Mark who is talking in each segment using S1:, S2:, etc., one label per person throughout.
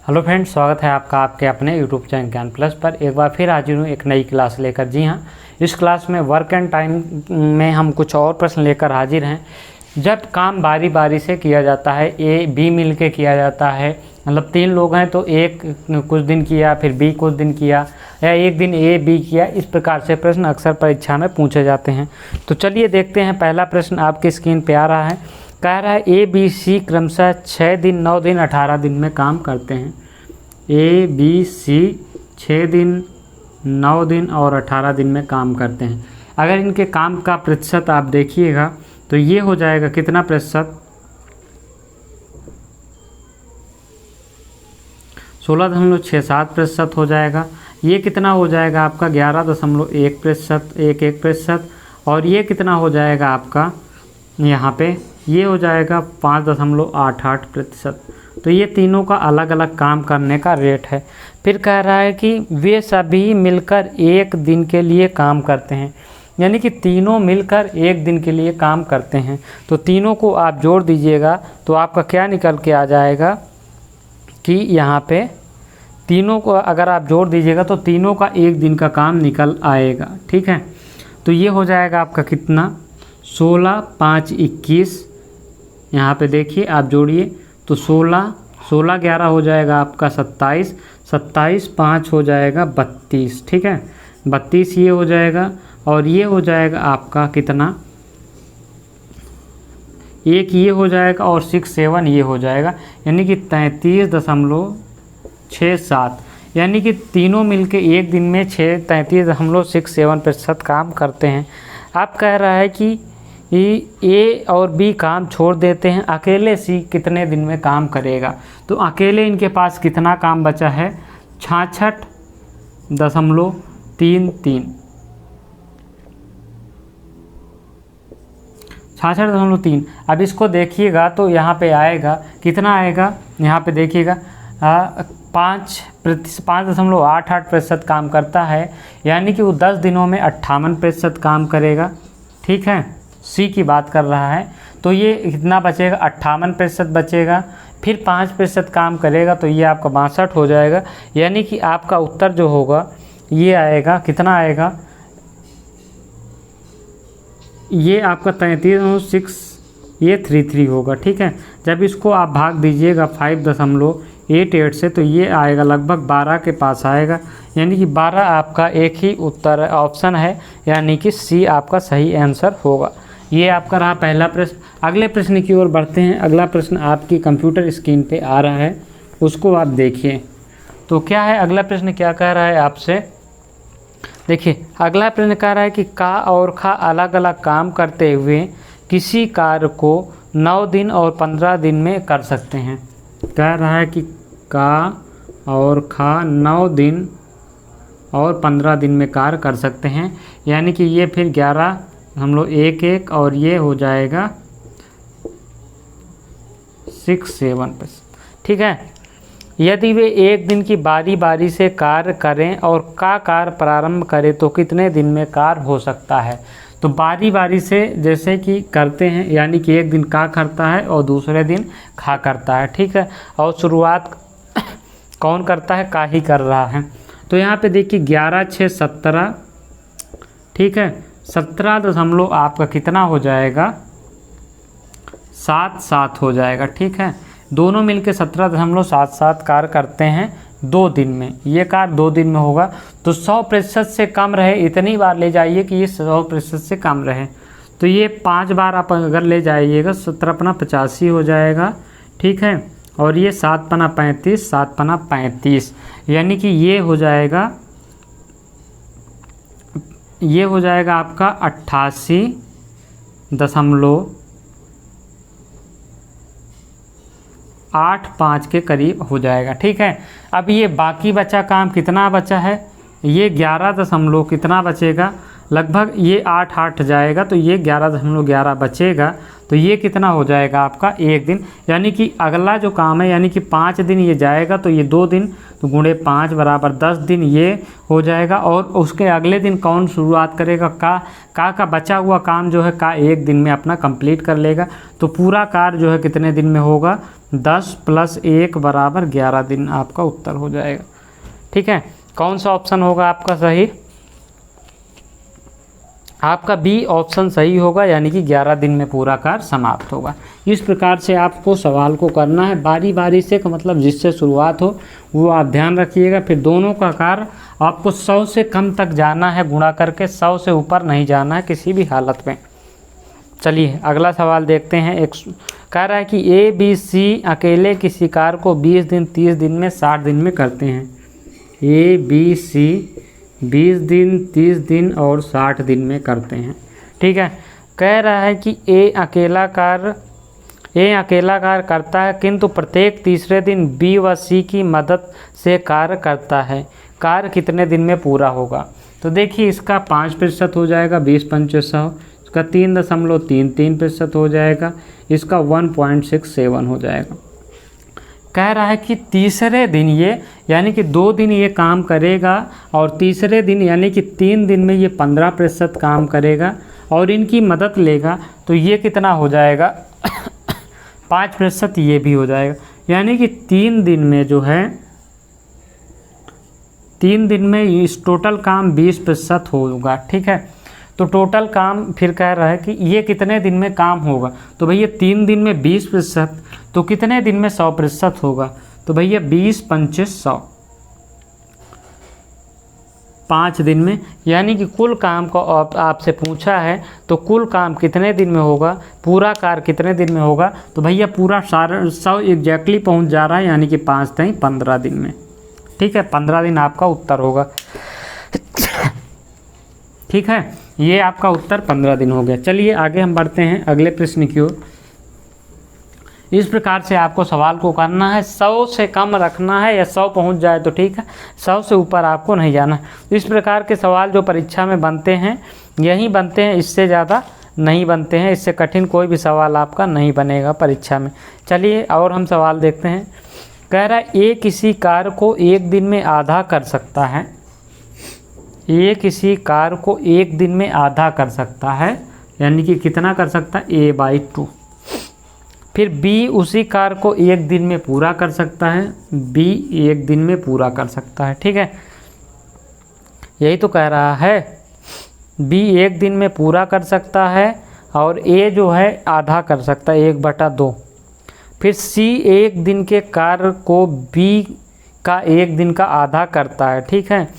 S1: Hello friends, स्वागत है आपका आपके अपने यूट्यूब चैनल ज्ञान प्लस पर। एक बार फिर हाजिर हूँ एक नई क्लास लेकर। जी हाँ, इस क्लास में वर्क एंड टाइम में हम कुछ और प्रश्न लेकर हाजिर हैं। जब काम बारी बारी से किया जाता है, ए बी मिल के किया जाता है, मतलब 3 लोग हैं तो एक कुछ दिन किया, फिर बी कुछ दिन किया, या एक दिन ए बी किया, इस प्रकार से प्रश्न अक्सर परीक्षा में पूछे जाते हैं। तो चलिए देखते हैं। पहला प्रश्न आपकी स्क्रीन पे आ रहा है। कह रहा है ए बी सी क्रमशः 6 दिन 9 दिन 18 दिन में काम करते हैं। ए बी सी 6 दिन 9 दिन और 18 दिन में काम करते हैं। अगर इनके काम का प्रतिशत आप देखिएगा तो ये हो जाएगा कितना प्रतिशत, 16.67% हो जाएगा। ये कितना हो जाएगा आपका 11.1%, 1% और ये कितना हो जाएगा आपका यहाँ पे, ये हो जाएगा 5.88%। तो ये तीनों का अलग अलग काम करने का रेट है। फिर कह रहा है कि वे सभी मिलकर एक दिन के लिए काम करते हैं, यानी कि तीनों मिलकर एक दिन के लिए काम करते हैं। तो तीनों को आप जोड़ दीजिएगा तो आपका क्या निकल के आ जाएगा कि यहाँ पे तीनों को अगर आप जोड़ दीजिएगा तो तीनों का एक दिन का काम निकल आएगा। ठीक है, तो ये हो जाएगा आपका कितना, 16 5 21। यहाँ पे देखिए आप जोड़िए तो 16 11 हो जाएगा आपका 27, 27 5 हो जाएगा 32। ठीक है, 32 ये हो जाएगा और ये हो जाएगा आपका कितना, एक ये हो जाएगा और 6 7 ये हो जाएगा, यानी कि 33.67, यानी कि तीनों मिलके एक दिन में 33.67% काम करते हैं। आप कह रहा है कि ए और बी काम छोड़ देते हैं, अकेले सी कितने दिन में काम करेगा। तो अकेले इनके पास कितना काम बचा है, 66.33, 66.3। अब इसको देखिएगा तो यहाँ पे आएगा कितना आएगा, यहाँ पे देखिएगा 5.88% काम करता है, यानी कि वो 10 दिनों में 58% काम करेगा। ठीक है, सी की बात कर रहा है। तो ये कितना बचेगा, 58% बचेगा। फिर 5% काम करेगा तो ये आपका 62 हो जाएगा, यानी कि आपका उत्तर जो होगा ये आएगा कितना आएगा, ये आपका 33.6 ये 33 होगा। ठीक है, जब इसको आप भाग दीजिएगा 5.88 से तो ये आएगा लगभग 12 के पास आएगा, यानी कि 12 आपका एक ही उत्तर ऑप्शन है, यानी कि सी आपका सही आंसर होगा। ये आपका रहा पहला प्रश्न। अगले प्रश्न की ओर बढ़ते हैं। अगला प्रश्न आपकी कंप्यूटर स्क्रीन पे आ रहा है, उसको आप देखिए तो क्या है अगला प्रश्न, क्या कह रहा है आपसे। देखिए अगला प्रश्न कह रहा है कि का और खा अलग अलग काम करते हुए किसी कार्य को 9 दिन और 15 दिन में कर सकते हैं। कह रहा है कि का और खा 9 दिन और 15 दिन में कार्य कर सकते हैं, यानी कि ये फिर 11 हम लोग 1 और ये हो जाएगा 6 7%। ठीक है, यदि वे एक दिन की बारी बारी से कार्य करें और का कार्य प्रारंभ करें तो कितने दिन में कार्य हो सकता है। तो बारी बारी से जैसे कि करते हैं, यानी कि एक दिन का करता है और दूसरे दिन खा करता है। ठीक है, और शुरुआत कौन करता है, का ही कर रहा है। तो यहाँ पे देखिए 11 6 17। ठीक है, 17 आपका कितना हो जाएगा, 7 हो जाएगा। ठीक है, दोनों मिलके 17.77 कार्य करते हैं 2 दिन में। ये कार्य 2 दिन में होगा तो 100% से कम रहे, इतनी बार ले जाइए कि ये 100% से कम रहे। तो ये 5 बार आप अगर ले जाइएगा 17.85 हो जाएगा। ठीक है, और ये 7.35, 7.35, यानी कि ये हो जाएगा आपका 88.85 के करीब हो जाएगा। ठीक है, अब ये बाकी बचा काम कितना बचा है, ये 11 कितना बचेगा, लगभग ये 8 जाएगा तो ये 11.11 बचेगा। तो ये कितना हो जाएगा आपका 1 दिन, यानी कि अगला जो काम है, यानी कि 5 दिन ये जाएगा तो ये 2 दिन, तो गुणे 5 बराबर 10 दिन ये हो जाएगा। और उसके अगले दिन कौन शुरुआत करेगा? का बचा हुआ काम जो है का 1 दिन में अपना कंप्लीट कर लेगा। तो पूरा कार्य जो है कितने दिन में होगा? 10 + 1 बराबर 11 दिन आपका उत्तर हो जाएगा। ठीक है, कौन सा ऑप्शन होगा आपका सही? आपका बी ऑप्शन सही होगा, यानी कि 11 दिन में पूरा कार्य समाप्त होगा। इस प्रकार से आपको सवाल को करना है बारी बारी से, मतलब जिससे शुरुआत हो वो आप ध्यान रखिएगा। फिर दोनों का कार्य आपको 100 से कम तक जाना है गुणा करके, 100 से ऊपर नहीं जाना है किसी भी हालत में। चलिए अगला सवाल देखते हैं। एक कह रहा है कि ए बी सी अकेले किसी कार्य को 20 दिन 30 दिन में 60 दिन में करते हैं। ए बी सी 20 दिन 30 दिन और 60 दिन में करते हैं। ठीक है, कह रहा है कि ए अकेला कार्य करता है, किंतु प्रत्येक तीसरे दिन बी व सी की मदद से कार्य करता है। कार्य कितने दिन में पूरा होगा? तो देखिए इसका 5% हो जाएगा, 20 पंचे 100, इसका 3.33% हो जाएगा, इसका 1.67 हो जाएगा। कह रहा है कि तीसरे दिन ये, यानी कि 2 दिन ये काम करेगा और तीसरे दिन यानी कि 3 दिन में ये 15% काम करेगा और इनकी मदद लेगा, तो ये कितना हो जाएगा? 5% ये भी हो जाएगा। यानी कि 3 दिन में जो है 3 दिन में इस टोटल काम 20% होगा। ठीक है, तो टोटल काम फिर कह रहा है कि ये कितने दिन में काम होगा? तो भैया 3 दिन में 20%, तो कितने दिन में 100% होगा? तो भैया 20 पंचे 100, 5 दिन में। यानी कि कुल काम को आपसे पूछा है तो कुल काम कितने दिन में होगा, पूरा कार्य कितने दिन में होगा? तो भैया पूरा 100 एग्जैक्टली पहुंच जा रहा है, यानी कि 5 नहीं 15 दिन में। ठीक है, 15 दिन आपका उत्तर होगा। ठीक है, ये आपका उत्तर 15 दिन हो गया। चलिए आगे हम बढ़ते हैं अगले प्रश्न की ओर। इस प्रकार से आपको सवाल को करना है, 100 से कम रखना है, या 100 पहुंच जाए तो ठीक है, 100 से ऊपर आपको नहीं जाना है। इस प्रकार के सवाल जो परीक्षा में बनते हैं यही बनते हैं, इससे ज़्यादा नहीं बनते हैं। इससे कठिन कोई भी सवाल आपका नहीं बनेगा परीक्षा में। चलिए और हम सवाल देखते हैं। कह रहा है ए किसी कार्य को 1 दिन में आधा कर सकता है। ए किसी कार्य को 1 दिन में आधा कर सकता है, यानी कि कितना कर सकता है? a/2। फिर बी उसी कार्य को 1 दिन में पूरा कर सकता है, बी 1 दिन में पूरा कर सकता है। ठीक है, यही तो कह रहा है, बी 1 दिन में पूरा कर सकता है और ए जो है आधा कर सकता है, 1/2। फिर सी 1 दिन के कार्य को बी का 1 दिन का आधा करता है। ठीक है,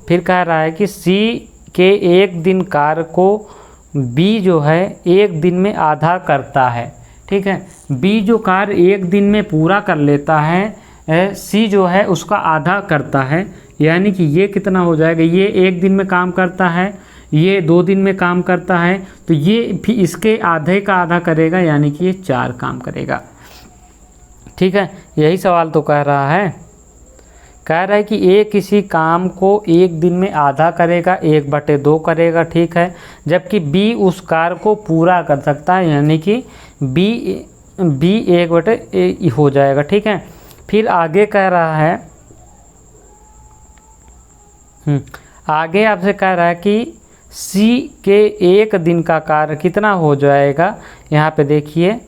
S1: फिर कह रहा है कि सी के 1 दिन कार्य को बी जो है 1 दिन में आधा करता है। ठीक है, बी जो कार्य 1 दिन में पूरा कर लेता है, सी जो है उसका आधा करता है। यानी कि ये कितना हो जाएगा? ये 1 दिन में काम करता है, ये 2 दिन में काम करता है, तो ये भी इसके आधे का आधा करेगा, यानी कि ये 4 काम करेगा। ठीक है, यही सवाल तो कह रहा है। कह रहा है कि ए किसी काम को 1 दिन में आधा करेगा, 1/2 करेगा। ठीक है, जबकि बी उस कार्य को पूरा कर सकता है, यानी कि बी 1/A हो जाएगा। ठीक है, फिर आगे कह रहा है, आगे आपसे कह रहा है कि सी के 1 दिन का कार्य कितना हो जाएगा? यहाँ पे देखिए,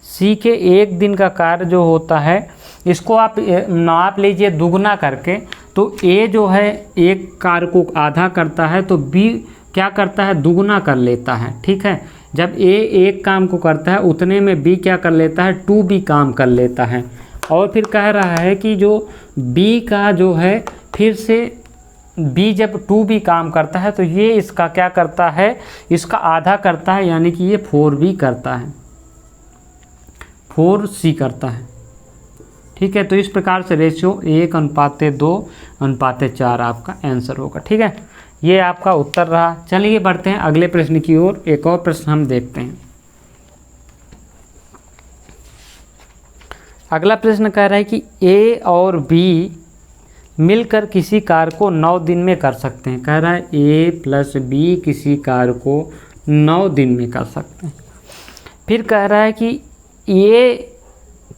S1: सी के 1 दिन का कार्य जो होता है, इसको आप नाप लीजिए दुगना करके। तो ए जो है एक कार्य को आधा करता है, तो बी क्या करता है? दुगना कर लेता है। ठीक है, जब ए एक काम को करता है उतने में बी क्या कर लेता है? 2B काम कर लेता है। और फिर कह रहा है कि जो बी का जो है, फिर से बी जब 2B काम करता है तो ये इसका क्या करता है? इसका आधा करता है, यानी कि ये 4B करता है, 4C करता है। ठीक है, तो इस प्रकार से रेशियो 1:2:4 आपका आंसर होगा। ठीक है, ये आपका उत्तर रहा। चलिए बढ़ते हैं अगले प्रश्न की ओर। एक और प्रश्न हम देखते हैं। अगला प्रश्न कह रहा है कि ए और बी मिलकर किसी कार्य को 9 दिन में कर सकते हैं। कह रहा है ए प्लस बी किसी कार्य को 9 दिन में कर सकते हैं। फिर कह रहा है कि ए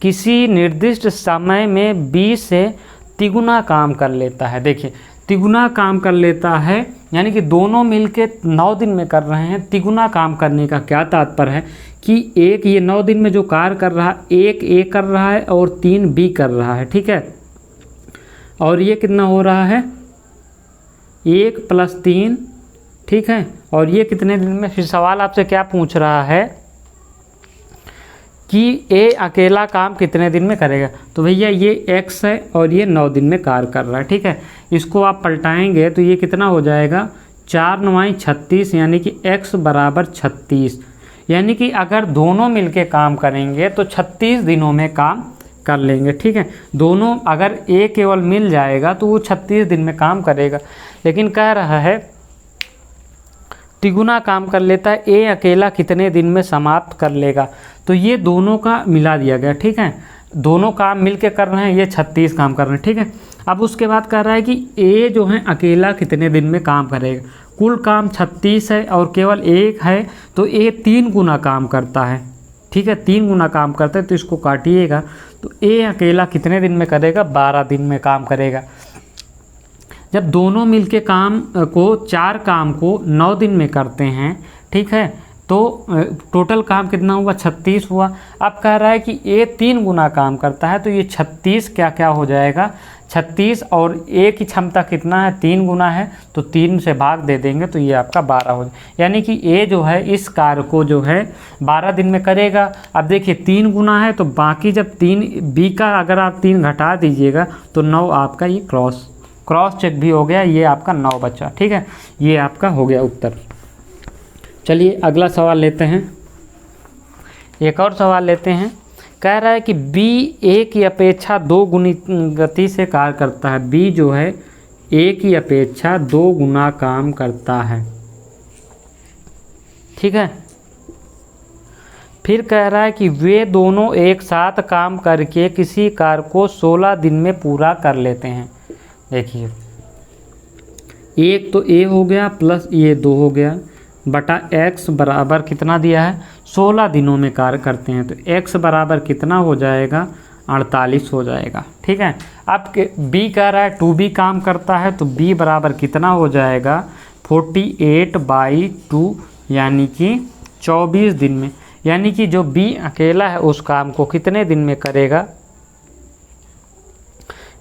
S1: किसी निर्दिष्ट समय में बी से तिगुना काम कर लेता है। देखिए तिगुना काम कर लेता है, यानी कि दोनों मिलके 9 दिन में कर रहे हैं। तिगुना काम करने का क्या तात्पर्य है कि एक ये 9 दिन में जो कार्य कर रहा है, एक ए कर रहा है और 3 बी कर रहा है, ठीक है। और ये कितना हो रहा है, 1 + 3, ठीक है। और ये कितने दिन में, फिर सवाल आपसे क्या पूछ रहा है कि ए अकेला काम कितने दिन में करेगा। तो भैया ये x है और ये 9 दिन में कार्य कर रहा है, ठीक है। इसको आप पलटाएंगे तो ये कितना हो जाएगा, 4 9 36, यानी कि x = 36। यानी कि अगर दोनों मिलके काम करेंगे तो 36 दिनों में काम कर लेंगे, ठीक है। दोनों अगर ए केवल मिल जाएगा तो वो 36 दिन में काम करेगा। लेकिन कह रहा है तिगुना काम कर लेता है, ए अकेला कितने दिन में समाप्त कर लेगा। तो ये दोनों का मिला दिया गया, ठीक है। दोनों काम मिलके कर रहे हैं, ये 36 काम कर रहे हैं, ठीक है। अब उसके बाद कह रहा है कि ए जो है अकेला कितने दिन में काम करेगा। कुल काम 36 है और केवल एक है, तो ए 3 गुना काम करता है, ठीक है। 3 गुना काम करता है, तो इसको काटिएगा तो ए अकेला कितने दिन में करेगा, 12 दिन में काम करेगा। जब दोनों मिलके काम को 4 काम को 9 दिन में करते हैं, ठीक है, तो टोटल काम कितना हुआ, 36 हुआ। अब कह रहा है कि ए 3 गुना काम करता है, तो ये 36 क्या हो जाएगा, 36 और ए की क्षमता कितना है, 3 गुना है, तो 3 से भाग दे देंगे तो ये आपका 12 हो जाए। यानी कि ए जो है इस कार्य को जो है 12 दिन में करेगा। अब देखिए 3 गुना है, तो बाकी जब 3 बी का अगर आप 3 घटा दीजिएगा तो 9 आपका ये क्रॉस चेक भी हो गया, ये आपका 9 बचा, ठीक है। ये आपका हो गया उत्तर। चलिए अगला सवाल लेते हैं, एक और सवाल लेते हैं। कह रहा है कि बी ए की अपेक्षा 2 गुनी गति से कार्य करता है। बी जो है ए की अपेक्षा 2 गुना काम करता है, ठीक है। फिर कह रहा है कि वे दोनों एक साथ काम करके किसी कार्य को 16 दिन में पूरा कर लेते हैं। देखिए एक तो ए हो गया प्लस ये 2 हो गया बटा x बराबर कितना दिया है, 16 दिनों में कार्य करते हैं, तो x बराबर कितना हो जाएगा, 48 हो जाएगा, ठीक है। अब b कह रहा है 2b काम करता है, तो b बराबर कितना हो जाएगा, 48/2, यानी कि 24 दिन में। यानी कि जो b अकेला है उस काम को कितने दिन में करेगा,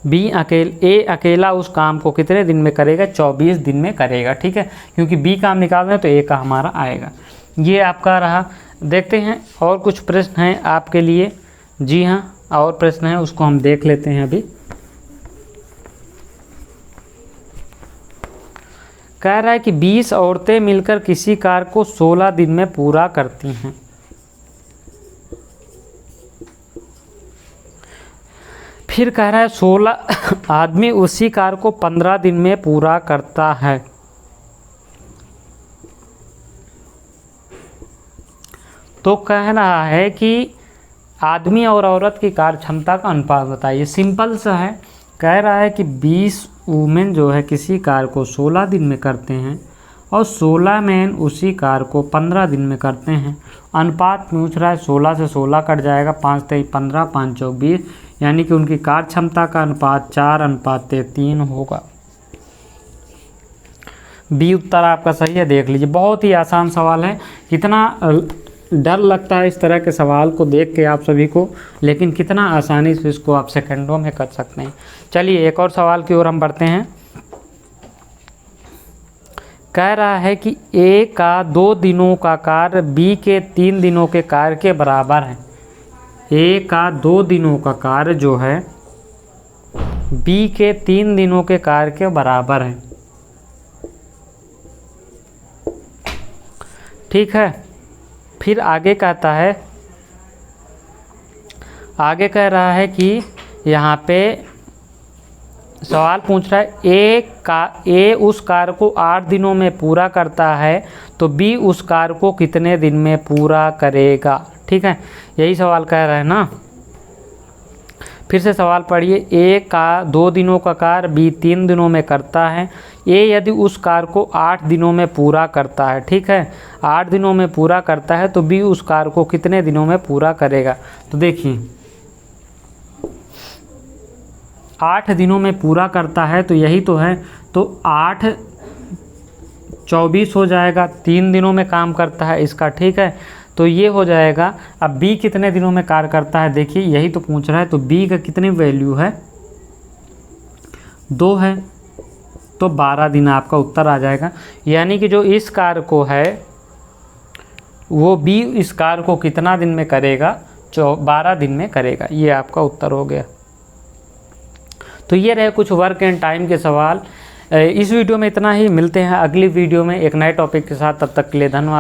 S1: ए अकेला उस काम को कितने दिन में करेगा, 24 दिन में करेगा, ठीक है। क्योंकि बी काम निकाल रहे हैं तो ए का हमारा आएगा। ये आपका रहा। देखते हैं और कुछ प्रश्न हैं आपके लिए। जी हाँ, और प्रश्न है, उसको हम देख लेते हैं अभी। कह रहा है कि 20 औरतें मिलकर किसी कार्य को 16 दिन में पूरा करती हैं। फिर कह रहा है 16 आदमी उसी कार्य को 15 दिन में पूरा करता है। तो कह रहा है कि आदमी और औरत की कार्य क्षमता का अनुपात बताइए। सिंपल सा है, कह रहा है कि 20 वुमेन जो है किसी कार्य को 16 दिन में करते हैं और 16 मैन उसी कार्य को 15 दिन में करते हैं। अनुपात पूछ रहा है, 16 से 16 कट जाएगा, 5 3 15, 5 4 20, यानी कि उनकी कार्य क्षमता का अनुपात 4:3 होगा। बी उत्तर आपका सही है, देख लीजिए। बहुत ही आसान सवाल है। कितना डर लगता है इस तरह के सवाल को देख के आप सभी को, लेकिन कितना आसानी से इसको आप सेकंडों में कर सकते हैं। चलिए एक और सवाल की ओर हम बढ़ते हैं। कह रहा है कि ए का 2 दिनों का कार्य बी के 3 दिनों के कार्य के बराबर है। ए का 2 दिनों का कार्य जो है बी के 3 दिनों के कार्य के बराबर है, ठीक है। फिर आगे कहता है, आगे कह रहा है कि यहाँ पे सवाल पूछ रहा है ए उस कार्य को 8 दिनों में पूरा करता है, तो बी उस कार्य को कितने दिन में पूरा करेगा, ठीक है। यही सवाल कह रहा है ना। फिर से सवाल पढ़िए। ए का 2 दिनों का कार्य बी 3 दिनों में करता है। ए यदि उस कार्य को 8 दिनों में पूरा करता है, ठीक है, 8 दिनों में पूरा करता है, तो बी उस कार्य को कितने दिनों में पूरा करेगा। तो देखिए 8 दिनों में पूरा करता है, तो यही तो है। तो 8 24 हो जाएगा, 3 दिनों में काम करता है इसका, ठीक है। तो ये हो जाएगा। अब बी कितने दिनों में कार्य करता है, देखिए यही तो पूछ रहा है। तो बी का कितनी वैल्यू है, 2 है, तो 12 दिन आपका उत्तर आ जाएगा। यानी कि जो इस कार्य को है वो बी इस कार्य को कितना दिन में करेगा, 12 दिन में करेगा। ये आपका उत्तर हो गया। तो ये रहे कुछ वर्क एंड टाइम के सवाल। इस वीडियो में इतना ही, मिलते हैं अगली वीडियो में एक नए टॉपिक के साथ। तब तक के लिए धन्यवाद।